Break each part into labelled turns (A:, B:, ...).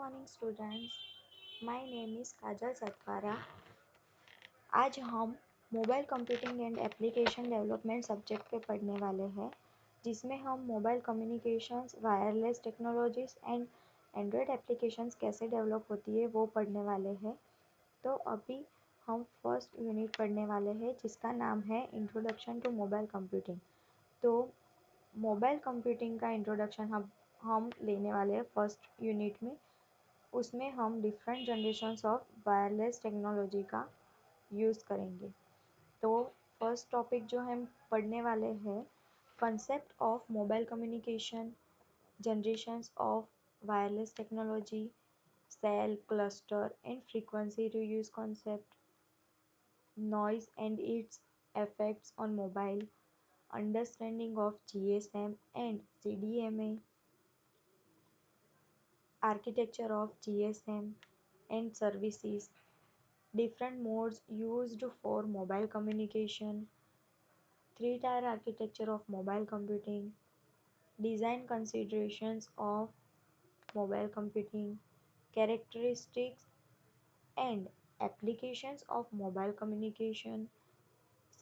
A: morning, students. My name is Kajal Satkara. आज हम mobile computing and application development subject पे पढ़ने वाले हैं, जिसमें हम mobile communications, wireless technologies and Android applications कैसे डेवलप होती है वो पढ़ने वाले हैं। तो अभी हम फर्स्ट यूनिट पढ़ने वाले हैं, जिसका नाम है इंट्रोडक्शन टू मोबाइल कंप्यूटिंग। तो मोबाइल कंप्यूटिंग का इंट्रोडक्शन हम लेने वाले हैं फर्स्ट यूनिट में। उसमें हम different generations of wireless technology का यूज़ करेंगे। तो फर्स्ट टॉपिक जो हम पढ़ने वाले हैं, concept of mobile communication, generations of wireless technology, cell, cluster and frequency reuse concept, noise and its effects on mobile, understanding of GSM and CDMA, architecture of GSM and services, different modes used for mobile communication, three-tier architecture of mobile computing, design considerations of mobile computing, characteristics and applications of mobile communication,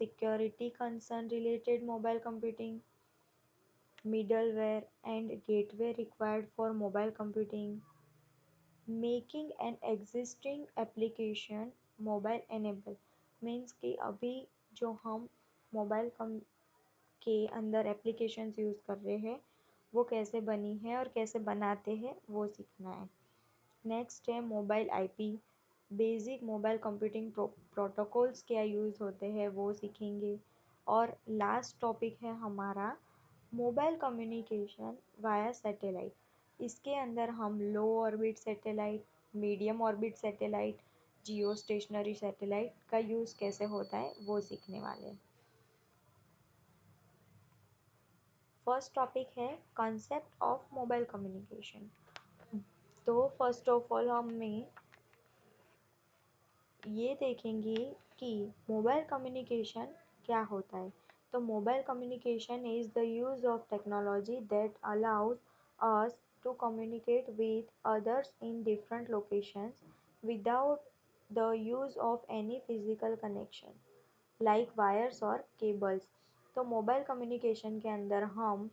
A: security concern related mobile computing, middleware and gateway required for mobile computing, making an existing application mobile enable. Means कि अभी जो हम mobile के अंदर applications use कर रहे हैं वो कैसे बनी है और कैसे बनाते हैं वो सीखना है। नेक्स्ट है mobile IP, basic mobile computing protocols क्या यूज़ होते हैं वो सीखेंगे। और लास्ट टॉपिक है हमारा मोबाइल कम्युनिकेशन वाया सैटेलाइट। इसके अंदर हम लो orbit satellite, medium orbit satellite, जियो स्टेशनरी सैटेलाइट का यूज़ कैसे होता है वो सीखने वाले हैं। फर्स्ट टॉपिक है कंसेप्ट ऑफ मोबाइल कम्युनिकेशन। तो फर्स्ट ऑफ ऑल हमें ये देखेंगे कि मोबाइल कम्युनिकेशन क्या होता है। तो mobile communication is the use of technology that allows us to communicate with others in different locations without the use of any physical connection like wires or cables। तो mobile communication के अंदर हम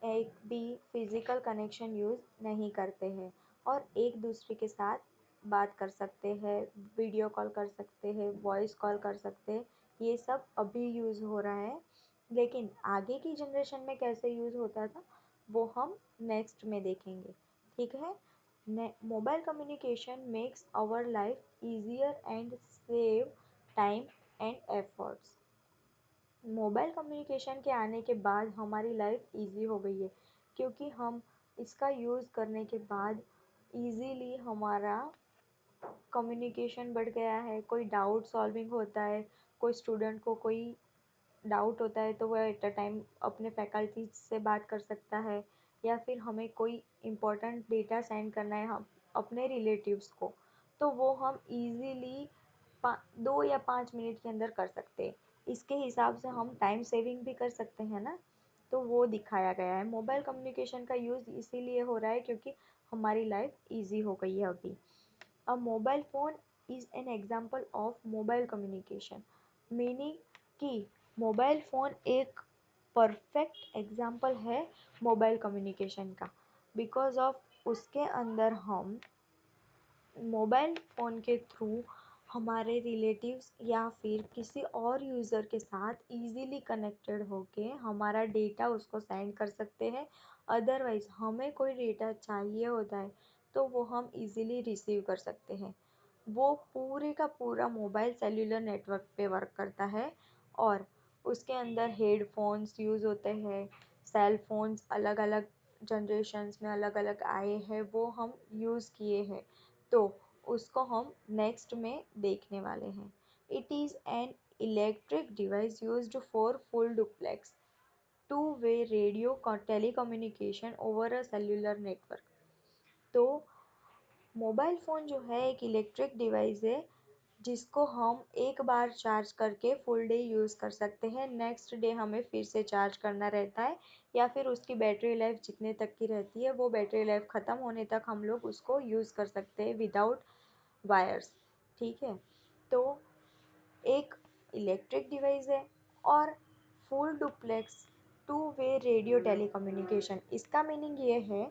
A: एक भी फिज़िकल कनेक्शन यूज़ नहीं करते हैं और एक दूसरे के साथ बात कर सकते हैं, वीडियो कॉल कर सकते हैं, वॉइस कॉल कर सकते हैं। ये सब अभी यूज़ हो रहा है, लेकिन आगे की जनरेशन में कैसे यूज़ होता था वो हम नेक्स्ट में देखेंगे। ठीक है। Mobile communication makes our life easier and save time and efforts. Mobile communication के आने के बाद हमारी लाइफ इजी हो गई है, क्योंकि हम इसका यूज़ करने के बाद इजीली हमारा कम्युनिकेशन बढ़ गया है। कोई डाउट सॉल्विंग होता है, कोई स्टूडेंट को कोई डाउट होता है तो वह एट अ टाइम अपने फैकल्टी से बात कर सकता है, या फिर हमें कोई इम्पोर्टेंट डेटा सेंड करना है हम अपने रिलेटिव्स को, तो वो हम इजीली 2 या 5 मिनट के अंदर कर सकते हैं। इसके हिसाब से हम टाइम सेविंग भी कर सकते हैं ना। तो वो दिखाया गया है। मोबाइल कम्युनिकेशन का यूज़ इसीलिए हो रहा है क्योंकि हमारी लाइफ ईजी हो गई है अभी। अ mobile phone is an example of mobile communication, meaning कि मोबाइल फ़ोन एक परफेक्ट एग्जाम्पल है मोबाइल कम्युनिकेशन का। बिकॉज ऑफ उसके अंदर हम मोबाइल फ़ोन के थ्रू हमारे रिलेटिव्स या फिर किसी और यूज़र के साथ इजीली कनेक्टेड होके हमारा डेटा उसको सेंड कर सकते हैं। अदरवाइज़ हमें कोई डेटा चाहिए होता है तो वो हम इजीली रिसीव कर सकते हैं। वो पूरे का पूरा मोबाइल सेल्युलर नेटवर्क पे वर्क करता है और उसके अंदर हेडफोन्स यूज़ होते हैं। सेल फोन्स अलग अलग जनरेशन्स में अलग अलग आए हैं, वो हम यूज़ किए हैं, तो उसको हम नेक्स्ट में देखने वाले हैं। It is an electric device used for full duplex two way radio telecommunication over a cellular network. तो मोबाइल फ़ोन जो है एक इलेक्ट्रिक डिवाइस है जिसको हम एक बार चार्ज करके फुल डे यूज़ कर सकते हैं। नेक्स्ट डे हमें फिर से चार्ज करना रहता है, या फिर उसकी बैटरी लाइफ जितने तक की रहती है वो बैटरी लाइफ ख़त्म होने तक हम लोग उसको यूज़ कर सकते हैं विदाउट वायर्स। ठीक है, तो एक इलेक्ट्रिक डिवाइस है। और full duplex two way radio telecommunication, इसका मीनिंग ये है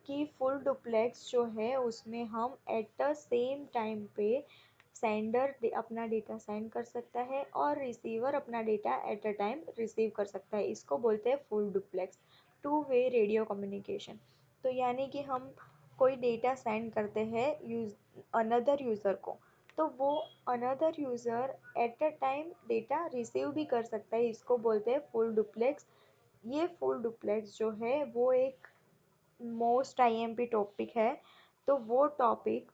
A: कि फुल डुप्लेक्स जो है उसमें हम एट द सेम टाइम पे सेंडर अपना डेटा सेंड कर सकता है और रिसीवर अपना data at a time receive कर सकता है। इसको बोलते हैं full duplex two way radio communication. तो यानी कि हम कोई डेटा सेंड करते हैं अनदर यूज़र को, तो वो another user at a time data receive भी कर सकता है। इसको बोलते हैं फुल डुप्लेक्स। ये फुल डुप्लेक्स जो है वो एक मोस्ट आईएमपी टॉपिक है। तो वो टॉपिक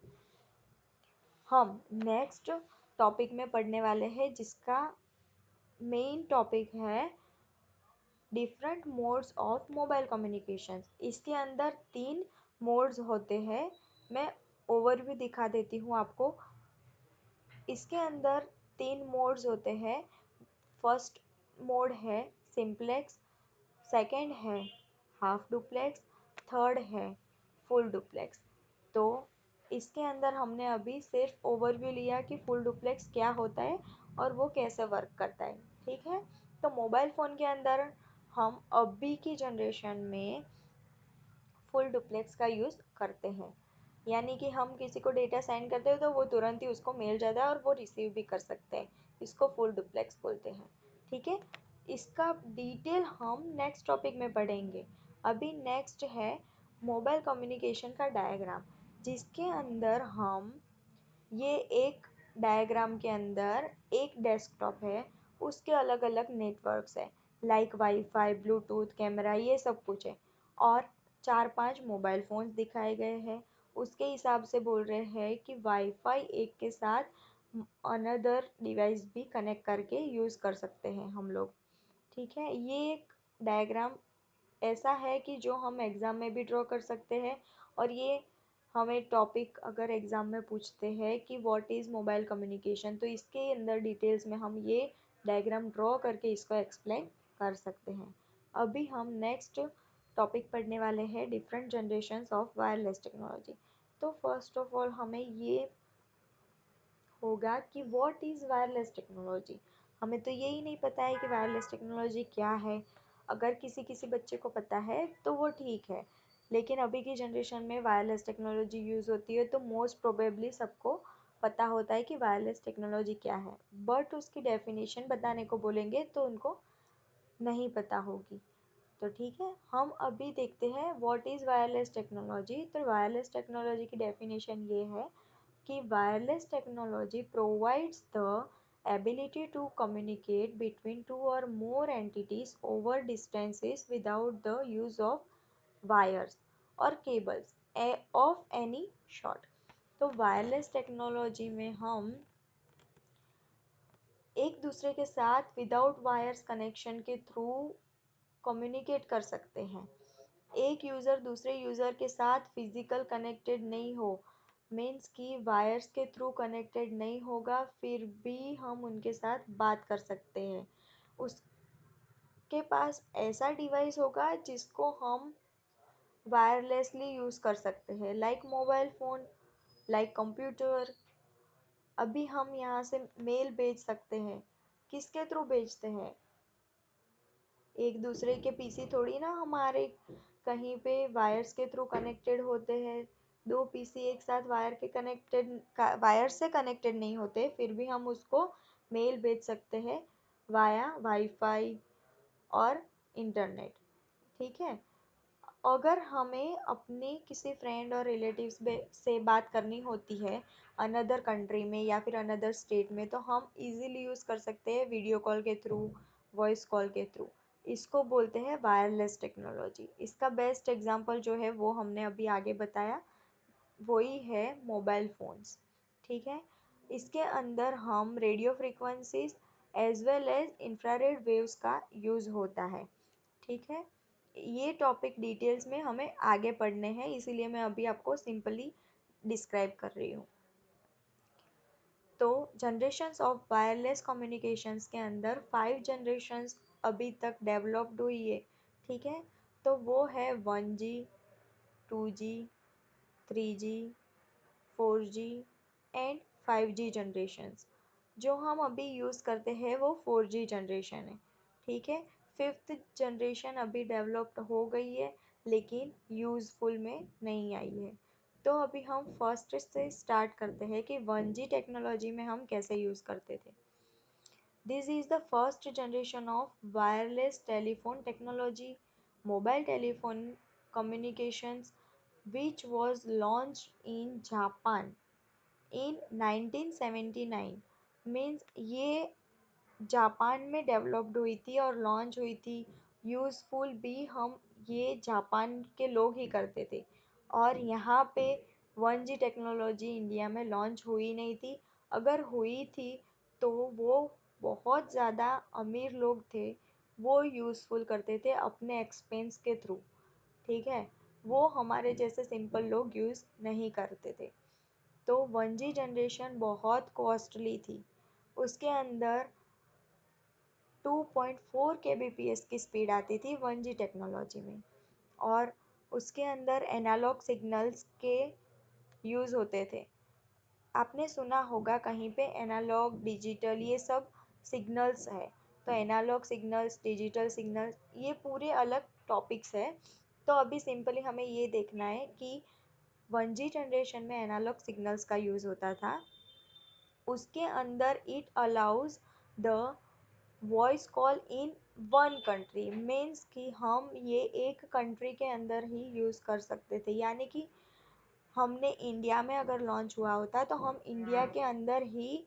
A: हम नेक्स्ट टॉपिक में पढ़ने वाले हैं, जिसका मेन टॉपिक है different modes of mobile communication. इसके अंदर 3 मोड्स होते हैं। मैं ओवरव्यू दिखा देती हूँ आपको। इसके अंदर 3 मोड्स होते हैं। फर्स्ट मोड है सिंप्लेक्स, सेकंड है हाफ डुप्लेक्स, थर्ड है फुल डुप्लेक्स। तो इसके अंदर हमने अभी सिर्फ ओवरव्यू लिया कि फुल डुप्लेक्स क्या होता है और वो कैसे वर्क करता है। ठीक है, तो मोबाइल फ़ोन के अंदर हम अभी की जनरेशन में फुल डुप्लेक्स का यूज़ करते हैं। यानी कि हम किसी को डेटा सेंड करते हैं तो वो तुरंत ही उसको मिल जाता है और वो रिसीव भी कर सकते हैं। इसको फुल डुप्लेक्स बोलते हैं। ठीक है, इसका डिटेल हम नेक्स्ट टॉपिक में पढ़ेंगे। अभी नेक्स्ट है मोबाइल कम्युनिकेशन का डायग्राम, जिसके अंदर हम ये एक डायग्राम के अंदर एक डेस्कटॉप है, उसके अलग अलग नेटवर्क्स है, लाइक वाईफाई, ब्लूटूथ, कैमरा, ये सब कुछ है। और 4-5 मोबाइल फ़ोन्स दिखाए गए हैं। उसके हिसाब से बोल रहे हैं कि वाईफाई एक के साथ अनदर डिवाइस भी कनेक्ट करके यूज़ कर सकते हैं हम लोग। ठीक है, ये एक डायग्राम ऐसा है कि जो हम एग्ज़ाम में भी ड्रॉ कर सकते हैं। और ये हमें टॉपिक अगर एग्ज़ाम में पूछते हैं कि व्हाट इज़ मोबाइल कम्युनिकेशन, तो इसके अंदर डिटेल्स में हम ये डायग्राम ड्रॉ करके इसको एक्सप्लेन कर सकते हैं। अभी हम नेक्स्ट टॉपिक पढ़ने वाले हैं different generations of wireless technology. तो फर्स्ट ऑफ ऑल हमें ये होगा कि व्हाट इज़ वायरलेस टेक्नोलॉजी। हमें तो यही नहीं पता है कि वायरलेस टेक्नोलॉजी क्या है। अगर किसी किसी बच्चे को पता है तो वो ठीक है, लेकिन अभी की जनरेशन में वायरलेस टेक्नोलॉजी यूज़ होती है तो मोस्ट प्रोबेबली सबको पता होता है कि वायरलेस टेक्नोलॉजी क्या है। बट उसकी डेफिनेशन बताने को बोलेंगे तो उनको नहीं पता होगी। तो ठीक है, हम अभी देखते हैं व्हाट इज़ वायरलेस टेक्नोलॉजी। तो वायरलेस टेक्नोलॉजी की डेफिनेशन ये है कि wireless technology provides the ability to communicate between two or more entities over distances without the use of wires or cables of any sort। तो wireless technology में हम एक दूसरे के साथ विदाउट वायर्स कनेक्शन के थ्रू कम्युनिकेट कर सकते हैं। एक यूज़र दूसरे यूज़र के साथ फिजिकल कनेक्टेड नहीं हो, मीन्स कि वायर्स के थ्रू कनेक्टेड नहीं होगा, फिर भी हम उनके साथ बात कर सकते हैं। उसके पास ऐसा डिवाइस होगा जिसको हम वायरलेसली यूज़ कर सकते हैं, like mobile phone, like computer. अभी हम यहाँ से मेल भेज सकते हैं, किसके थ्रू भेजते हैं? एक दूसरे के पीसी थोड़ी ना हमारे कहीं पे वायर्स के थ्रू कनेक्टेड होते हैं। दो पीसी एक साथ वायर से कनेक्टेड नहीं होते, फिर भी हम उसको मेल भेज सकते हैं वाया वाईफाई और इंटरनेट। ठीक है, अगर हमें अपने किसी फ्रेंड और रिलेटिव्स से बात करनी होती है अनदर कंट्री में या फिर अनदर स्टेट में, तो हम इजीली यूज़ कर सकते हैं वीडियो कॉल के थ्रू, वॉइस कॉल के थ्रू। इसको बोलते हैं वायरलेस टेक्नोलॉजी। इसका बेस्ट एग्जांपल जो है वो हमने अभी आगे बताया, वही है मोबाइल फ़ोन्स। ठीक है, इसके अंदर हम radio frequencies as well as infrared waves का यूज़ होता है। ठीक है, ये टॉपिक डिटेल्स में हमें आगे पढ़ने हैं, इसीलिए मैं अभी आपको सिंपली डिस्क्राइब कर रही हूँ। तो जनरेशन्स ऑफ वायरलेस कम्युनिकेशंस के अंदर 5 जनरेशन्स अभी तक डेवलप्ड हुई है, ठीक है। तो वो है 1G, 2G, 3G, 4G and 5G generations. जो हम अभी यूज़ करते हैं वो 4G जनरेशन है, ठीक है। फिफ्थ जनरेशन अभी डेवलप्ड हो गई है लेकिन यूज़फुल में नहीं आई है। तो अभी हम फर्स्ट से स्टार्ट करते हैं कि 1G टेक्नोलॉजी में हम कैसे यूज़ करते थे। This is the first generation of wireless telephone technology, mobile telephone communications, which was launched in Japan in 1979। Means ये जापान में डेवलप्ड हुई थी और लॉन्च हुई थी। यूज़फुल भी हम ये जापान के लोग ही करते थे। और यहाँ पे 1G टेक्नोलॉजी इंडिया में लॉन्च हुई नहीं थी। अगर हुई थी तो वो बहुत ज़्यादा अमीर लोग थे, वो यूज़फुल करते थे अपने एक्सपेंस के थ्रू, ठीक है। वो हमारे जैसे सिंपल लोग यूज़ नहीं करते थे। तो 1G जनरेशन बहुत कॉस्टली थी। उसके अंदर 2.4 kbps की स्पीड आती थी 1G टेक्नोलॉजी में। और उसके अंदर एनालॉग सिग्नल्स के यूज़ होते थे। आपने सुना होगा कहीं पे एनालॉग डिजिटल ये सब सिग्नल्स है। तो एनालॉग सिग्नल्स, डिजिटल सिग्नल्स, ये पूरे अलग टॉपिक्स है। तो अभी सिंपली हमें ये देखना है कि 1G जनरेशन में एनालॉग सिग्नल्स का यूज़ होता था। उसके अंदर it allows the voice call in one country, means कि हम ये एक कंट्री के अंदर ही यूज़ कर सकते थे। यानी कि हमने इंडिया में अगर लॉन्च हुआ होता तो हम इंडिया के अंदर ही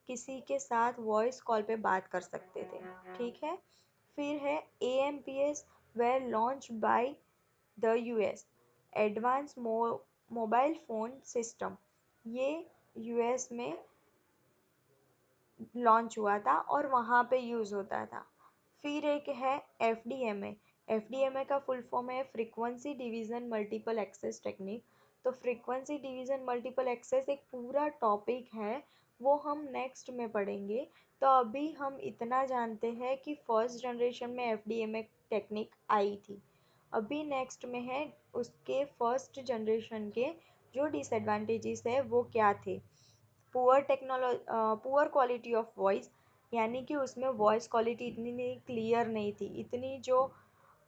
A: किसी के साथ वॉइस कॉल पे बात कर सकते थे, ठीक है। फिर है AMPS were launch by the US, advance mobile phone system. ये US में लॉन्च हुआ था और वहाँ पे यूज़ होता था। फिर एक है FDMA। FDMA का फुल फॉर्म है frequency division multiple access technique. तो फ्रीक्वेंसी डिवीज़न मल्टीपल एक्सेस एक पूरा टॉपिक है, वो हम नेक्स्ट में पढ़ेंगे। तो अभी हम इतना जानते हैं कि फर्स्ट जनरेशन में FDMA टेक्निक आई थी। अभी नेक्स्ट में है उसके फर्स्ट जनरेशन के जो डिसएडवांटेजेस है वो क्या थे। पुअर क्वालिटी ऑफ वॉइस, यानी कि उसमें वॉइस क्वालिटी इतनी क्लियर नहीं थी, इतनी जो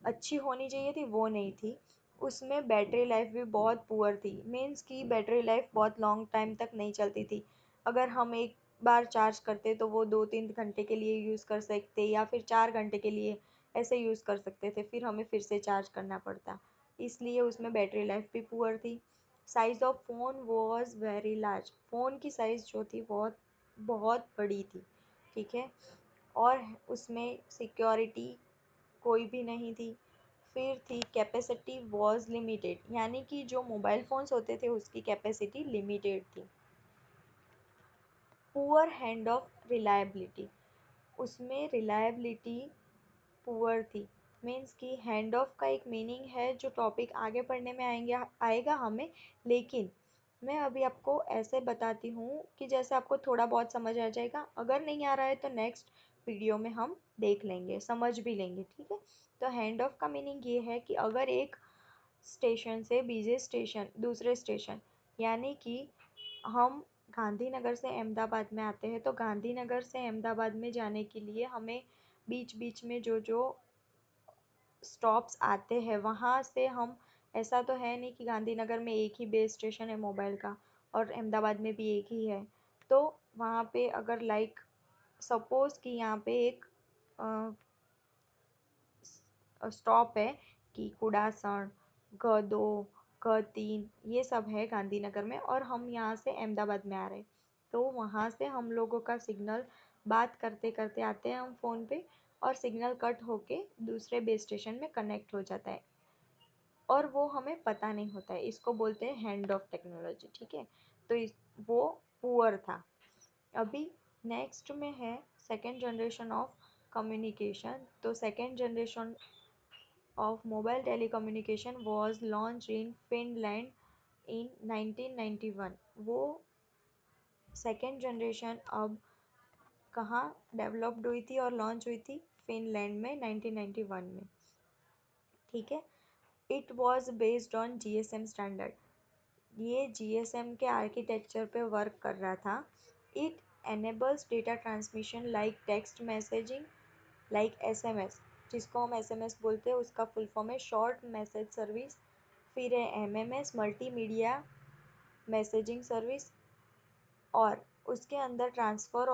A: अच्छी होनी चाहिए थी वो नहीं थी। उसमें बैटरी लाइफ भी बहुत पुअर थी, मीन्स कि बैटरी लाइफ बहुत लॉन्ग टाइम तक नहीं चलती थी। अगर हम एक बार चार्ज करते तो वो 2-3 घंटे के लिए यूज़ कर सकते या फिर 4 घंटे के लिए ऐसे यूज़ कर सकते थे, फिर हमें फिर से चार्ज करना पड़ता। इसलिए उसमें बैटरी लाइफ भी पुअर थी। Size of phone was very large, phone की साइज़ जो थी बहुत बहुत बड़ी थी, ठीक है। और उसमें सिक्योरिटी कोई भी नहीं थी। फिर थी कैपेसिटी वॉज लिमिटेड, यानी कि जो मोबाइल फ़ोन्स होते थे उसकी कैपेसिटी लिमिटेड थी। पुअर हैंड ऑफ रिलायबिलिटी, उसमें रिलायबिलिटी पुअर थी। मीन्स कि हैंड ऑफ का एक मीनिंग है जो टॉपिक आगे पढ़ने में आएगा हमें। लेकिन मैं अभी आपको ऐसे बताती हूँ कि जैसे आपको थोड़ा बहुत समझ आ जाएगा। अगर नहीं आ रहा है तो नेक्स्ट वीडियो में हम देख लेंगे, समझ भी लेंगे, ठीक है। तो हैंड ऑफ का मीनिंग ये है कि अगर एक स्टेशन से बीजे स्टेशन दूसरे स्टेशन, यानी कि हम गांधीनगर से अहमदाबाद में आते हैं तो गांधीनगर से अहमदाबाद में जाने के लिए हमें बीच बीच में जो जो स्टॉप्स आते हैं वहाँ से हम, ऐसा तो है नहीं कि गांधीनगर में एक ही बेस स्टेशन है मोबाइल का और अहमदाबाद में भी एक ही है। तो वहाँ पे अगर लाइक सपोज़ कि यहाँ पे एक स्टॉप है कि कुडासण, G2, G3, ये सब है गांधीनगर में और हम यहाँ से अहमदाबाद में आ रहे हैं। तो वहाँ से हम लोगों का सिग्नल बात करते करते आते हैं हम फ़ोन पे और सिग्नल कट होके दूसरे बेस स्टेशन में कनेक्ट हो जाता है और वो हमें पता नहीं होता है। इसको बोलते हैं हैंड ऑफ टेक्नोलॉजी, ठीक है। तो वो पुअर था। अभी नेक्स्ट में है सेकेंड जनरेशन ऑफ कम्युनिकेशन। तो second generation of mobile telecommunication was launched in Finland in 1991। वो सेकेंड जनरेशन अब कहाँ डेवलप्ड हुई थी और लॉन्च हुई थी? फिनलैंड में 1991 में। ठीक है। It was based on GSM standard. ये जीएसएम के आर्किटेक्चर पे वर्क कर रहा था। It enables data transmission like text messaging, like SMS, जिसको हम एसएमएस बोलते हैं, उसका फुल फॉर्म है शॉर्ट मैसेज सर्विस। फिर है एमएमएस, मल्टीमीडिया मैसेजिंग सर्विस, और उसके अंदर ट्रांसफ़र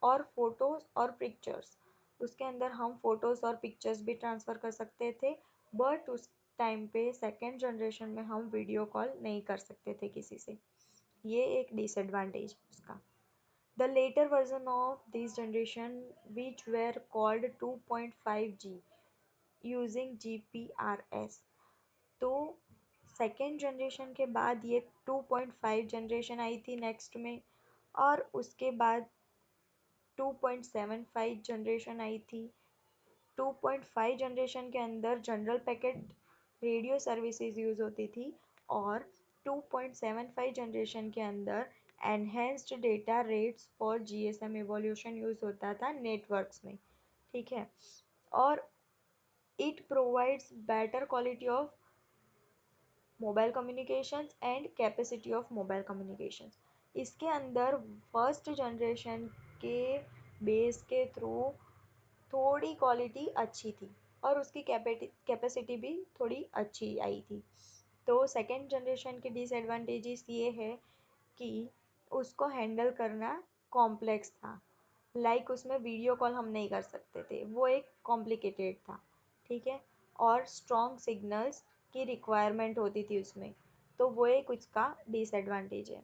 A: और फ़ोटोज़ और पिक्चर्स। उसके अंदर हम फ़ोटोज़ और पिक्चर्स भी ट्रांसफ़र कर सकते थे, बट उस टाइम पे सेकेंड जनरेशन में हम वीडियो कॉल नहीं कर सकते थे किसी से। ये एक डिसएडवांटेज उसका। The later version of this generation which were called 2.5G using GPRS। तो सेकेंड जनरेशन के बाद ये 2.5 जनरेशन आई थी नेक्स्ट में, और उसके बाद 2.75 जनरेशन आई थी। 2.5 जनरेशन के अंदर general packet radio services use होती थी, और 2.75 जनरेशन के अंदर enhanced data rates for GSM evolution use होता था नेटवर्क्स में। ठीक है। और it provides better quality of mobile communications and capacity of mobile communications. इसके अंदर फर्स्ट जनरेशन के बेस के थ्रू थोड़ी क्वालिटी अच्छी थी, और उसकी कैपेसिटी भी थोड़ी अच्छी आई थी। तो सेकेंड जनरेशन के डिसएडवांटेजेस ये है कि उसको हैंडल करना कॉम्प्लेक्स था। लाइक उसमें वीडियो कॉल हम नहीं कर सकते थे, वो एक कॉम्प्लिकेटेड था। ठीक है। और स्ट्रॉन्ग सिग्नल्स की रिक्वायरमेंट होती थी उसमें, तो वो एक उसका डिसएडवांटेज है।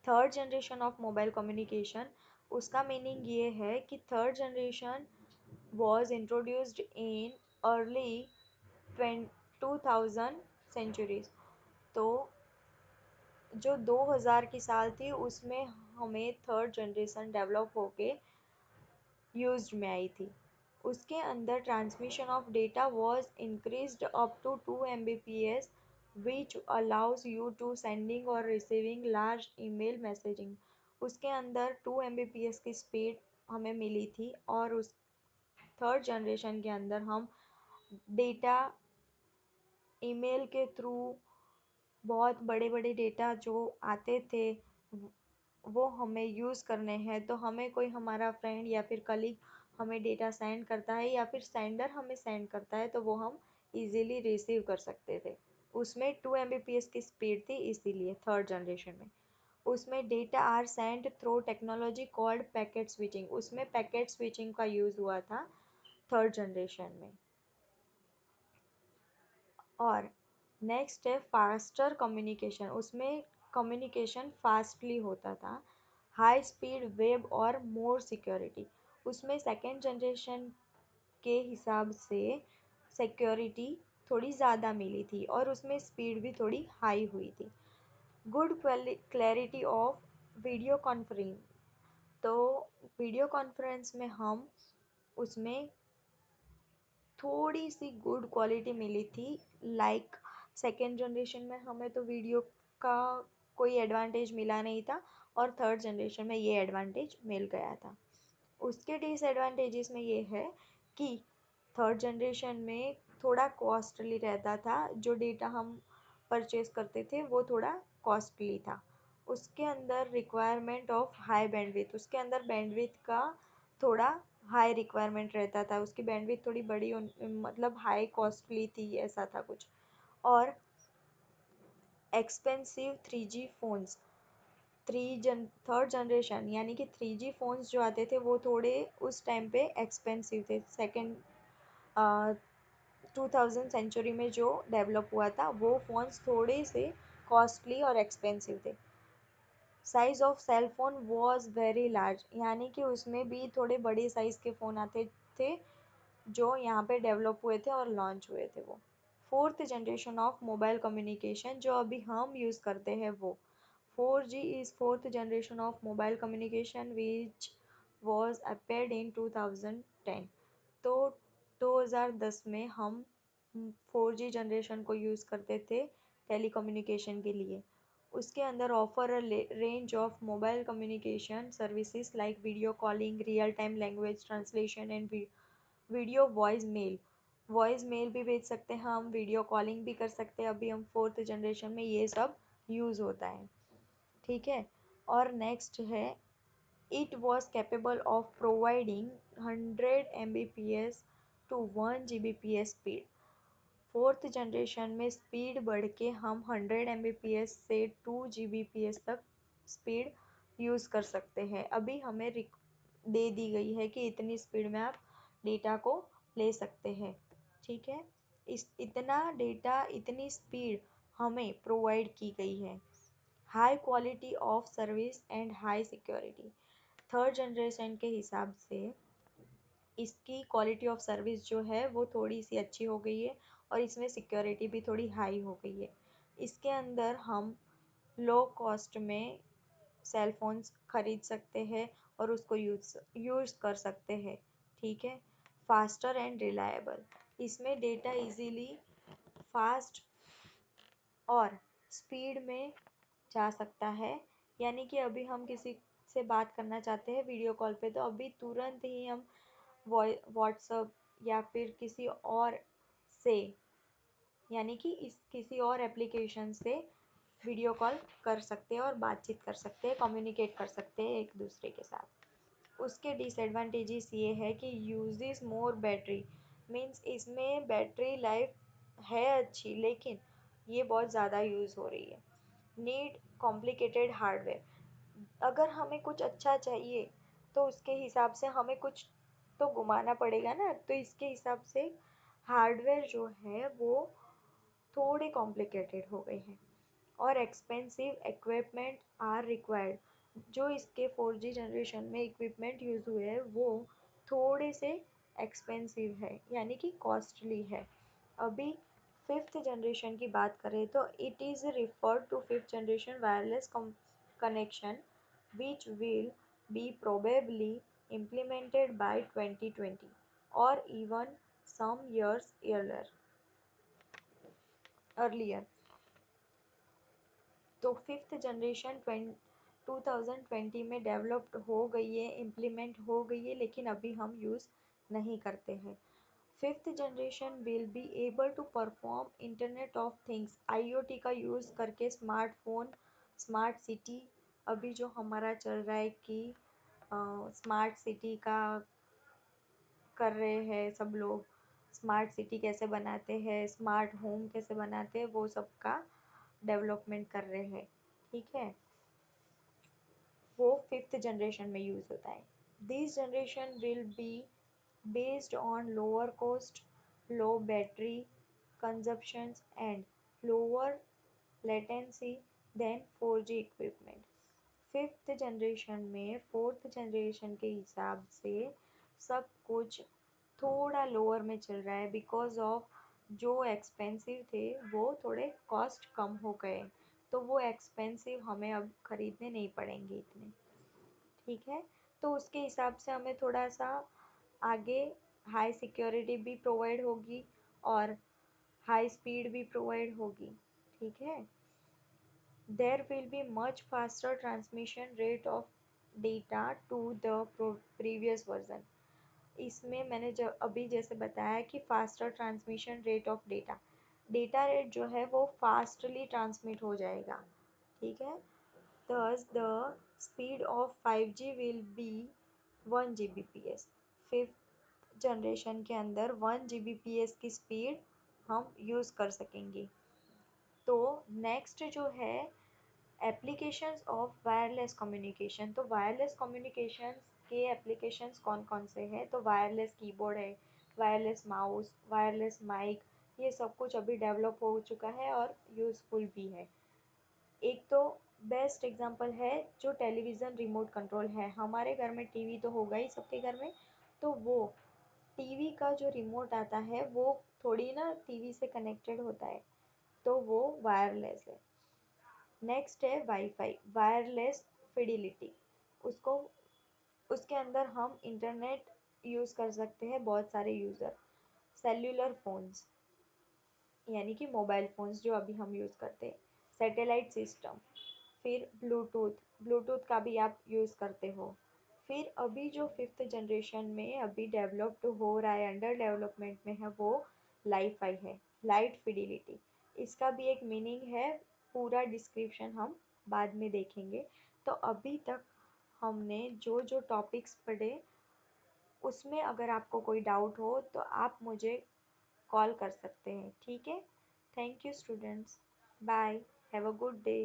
A: Third generation of mobile communication, उसका मीनिंग ये है कि third generation was introduced in early 2000 centuries। तो जो 2000 की साल थी उसमें हमें थर्ड जनरेशन डेवलप होके यूज्ड में आई थी। उसके अंदर transmission of data was increased up to 2 Mbps which allows you to sending or receiving large email messaging। उसके अंदर 2 Mbps की स्पीड हमें मिली थी, और उस थर्ड जनरेशन के अंदर हम डेटा ईमेल के थ्रू, बहुत बड़े बड़े डेटा जो आते थे वो हमें यूज़ करने हैं, तो हमें कोई हमारा फ्रेंड या फिर कलीग हमें डेटा सेंड करता है, या फिर सेंडर हमें सेंड करता है, तो वो हम इजीली रिसीव कर सकते थे। उसमें 2 Mbps की स्पीड थी, इसीलिए थर्ड जनरेशन में। उसमें data are send through technology called packet switching, उसमें पैकेट स्विचिंग का यूज़ हुआ था थर्ड जनरेशन में। और नेक्स्ट है फास्टर कम्युनिकेशन, उसमें कम्युनिकेशन फास्टली होता था। हाई स्पीड वेब और मोर सिक्योरिटी, उसमें सेकेंड जनरेशन के हिसाब से सिक्योरिटी थोड़ी ज़्यादा मिली थी, और उसमें स्पीड भी थोड़ी हाई हुई थी। Good clarity of video conference, तो वीडियो कॉन्फ्रेंस में हम उसमें थोड़ी सी गुड क्वालिटी मिली थी। लाइक सेकेंड जनरेशन में हमें तो वीडियो का कोई एडवांटेज मिला नहीं था, और थर्ड जनरेशन में ये एडवांटेज मिल गया था। उसके डिसएडवांटेजेस में ये है कि थर्ड जनरेशन में थोड़ा कॉस्टली रहता था, जो डेटा हम परचेज करते थे वो थोड़ा कॉस्टली था। उसके अंदर रिक्वायरमेंट ऑफ हाई बैंडविथ, उसके अंदर बैंडविथ का थोड़ा हाई रिक्वायरमेंट रहता था, उसकी बैंडविथ थोड़ी बड़ी मतलब हाई कॉस्टली थी, ऐसा था कुछ। और expensive 3G phones, third generation यानी कि 3G फ़ोन्स जो आते थे वो थोड़े उस टाइम पे एक्सपेंसिव थे। सेकेंड 2000 सेंचुरी में जो डेवलप हुआ था वो फ़ोन्स थोड़े से कॉस्टली और एक्सपेंसिव थे। Size of cell phone was very large, यानी कि उसमें भी थोड़े बड़े साइज़ के फ़ोन आते थे जो यहाँ पे डेवलप हुए थे और लॉन्च हुए थे वो। Fourth generation of mobile communication जो अभी हम यूज़ करते हैं वो 4G is fourth generation of mobile communication which was appeared इन 2010। तो 2010 में हम 4G जनरेशन को यूज़ करते थे टेलीकम्युनिकेशन के लिए। उसके अंदर offer a range of mobile communication services like video calling, real time language translation and video voice mail भी भेज सकते हैं हम, वीडियो कॉलिंग भी कर सकते हैं। अभी हम फोर्थ जनरेशन में ये सब यूज़ होता है, ठीक है। और नेक्स्ट है, it was capable of providing 100 Mbps to 1 Gbps speed. Fourth generation में स्पीड बढ़ के हम 100 Mbps से 2 Gbps तक स्पीड यूज़ कर सकते हैं। अभी हमें दे दी गई है कि इतनी स्पीड में आप डेटा को ले सकते हैं, ठीक है। इस इतना डेटा, इतनी स्पीड हमें प्रोवाइड की गई है। High quality of service and high security. Third generation के हिसाब से इसकी क्वालिटी ऑफ सर्विस जो है वो थोड़ी सी अच्छी हो गई है और इसमें सिक्योरिटी भी थोड़ी हाई हो गई है। इसके अंदर हम लो कॉस्ट में सेल फोन्स खरीद सकते हैं और उसको यूज़ कर सकते हैं, ठीक है। फास्टर एंड रिलायबल, इसमें डेटा इजीली फास्ट और स्पीड में जा सकता है। यानी कि अभी हम किसी से बात करना चाहते हैं वीडियो कॉल पे, तो अभी तुरंत ही हम व्हाट्सअप या फिर किसी और से, यानी कि इस किसी और एप्लीकेशन से वीडियो कॉल कर सकते हैं और बातचीत कर सकते हैं, कम्युनिकेट कर सकते हैं एक दूसरे के साथ। उसके डिसएडवांटेजेस ये है कि यूजेस मोर बैटरी, मीन्स इसमें बैटरी लाइफ है अच्छी, लेकिन ये बहुत ज़्यादा यूज़ हो रही है। नीड कॉम्प्लिकेटेड हार्डवेयर, अगर हमें कुछ अच्छा चाहिए तो उसके हिसाब से हमें कुछ तो घुमाना पड़ेगा ना, तो इसके हिसाब से हार्डवेयर जो है वो थोड़े कॉम्प्लिकेटेड हो गए हैं। और एक्सपेंसिव इक्विपमेंट आर रिक्वायर्ड, जो इसके 4G जनरेशन में इक्विपमेंट यूज़ हुए हैं वो थोड़े से एक्सपेंसिव है, यानी कि कॉस्टली है। अभी फिफ्थ जनरेशन की बात करें तो it is referred to fifth generation wireless connection which will be probably implemented by 2020 or even some years earlier। तो फिफ्थ जनरेशन 2020 में डेवलप्ड हो गई है, इम्प्लीमेंट हो गई है, लेकिन अभी हम यूज़ नहीं करते हैं। Fifth generation will be able to perform internet of things, IoT का यूज़ करके स्मार्टफोन, स्मार्ट सिटी, अभी जो हमारा चल रहा है कि स्मार्ट सिटी का कर रहे हैं सब लोग, स्मार्ट सिटी कैसे बनाते हैं, स्मार्ट होम कैसे बनाते हैं, वो सब का डेवलपमेंट कर रहे हैं, ठीक है। वो फिफ्थ जनरेशन में यूज़ होता है। This generation will be based on lower cost, low battery consumptions and lower latency than 4G equipment। Fifth generation में फोर्थ जनरेशन के हिसाब से सब कुछ थोड़ा लोअर में चल रहा है, बिकॉज ऑफ जो एक्सपेंसिव थे वो थोड़े कॉस्ट कम हो गए, तो वो एक्सपेंसिव हमें अब खरीदने नहीं पड़ेंगे इतने, ठीक है। तो उसके हिसाब से हमें थोड़ा सा आगे हाई सिक्योरिटी भी प्रोवाइड होगी और हाई स्पीड भी प्रोवाइड होगी, ठीक है। There will be much faster transmission rate of data to the previous version. इसमें मैंने जब अभी जैसे बताया कि faster transmission rate of data, data rate जो है वो फास्टली ट्रांसमिट हो जाएगा, ठीक है। thus the speed of 5G will be 1 Gbps। Fifth generation के अंदर 1 Gbps की स्पीड हम यूज़ कर सकेंगे। तो नेक्स्ट जो है एप्लीकेशंस ऑफ वायरलेस कम्युनिकेशन, तो वायरलेस कम्युनिकेशन के एप्लीकेशंस कौन कौन से हैं, तो वायरलेस कीबोर्ड है, वायरलेस माउस, वायरलेस माइक, ये सब कुछ अभी डेवलप हो चुका है और यूज़फुल भी है। एक तो बेस्ट एग्जांपल है जो टेलीविज़न रिमोट कंट्रोल है, हमारे घर में टीवी तो होगा ही सबके घर में, तो वो टीवी का जो रिमोट आता है वो थोड़ी ना टीवी से कनेक्टेड होता है, तो वो वायरलेस है। नेक्स्ट है वाईफाई, वायरलेस फिडिलिटी, उसको उसके अंदर हम इंटरनेट यूज़ कर सकते हैं, बहुत सारे यूज़र। सेल्यूलर फोन्स, यानी कि मोबाइल फ़ोन्स जो अभी हम यूज़ करते हैं। सैटेलाइट सिस्टम, फिर ब्लूटूथ, ब्लूटूथ का भी आप यूज़ करते हो। फिर अभी जो फिफ्थ जनरेशन में अभी डेवलप्ड हो रहा है, अंडर डेवलपमेंट में है, वो लाईफाई है, लाइट फिडिलिटी। इसका भी एक मीनिंग है, पूरा डिस्क्रिप्शन हम बाद में देखेंगे। तो अभी तक हमने जो जो टॉपिक्स पढ़े, उसमें अगर आपको कोई डाउट हो तो आप मुझे कॉल कर सकते हैं, ठीक है। Thank you students, bye, have a good day.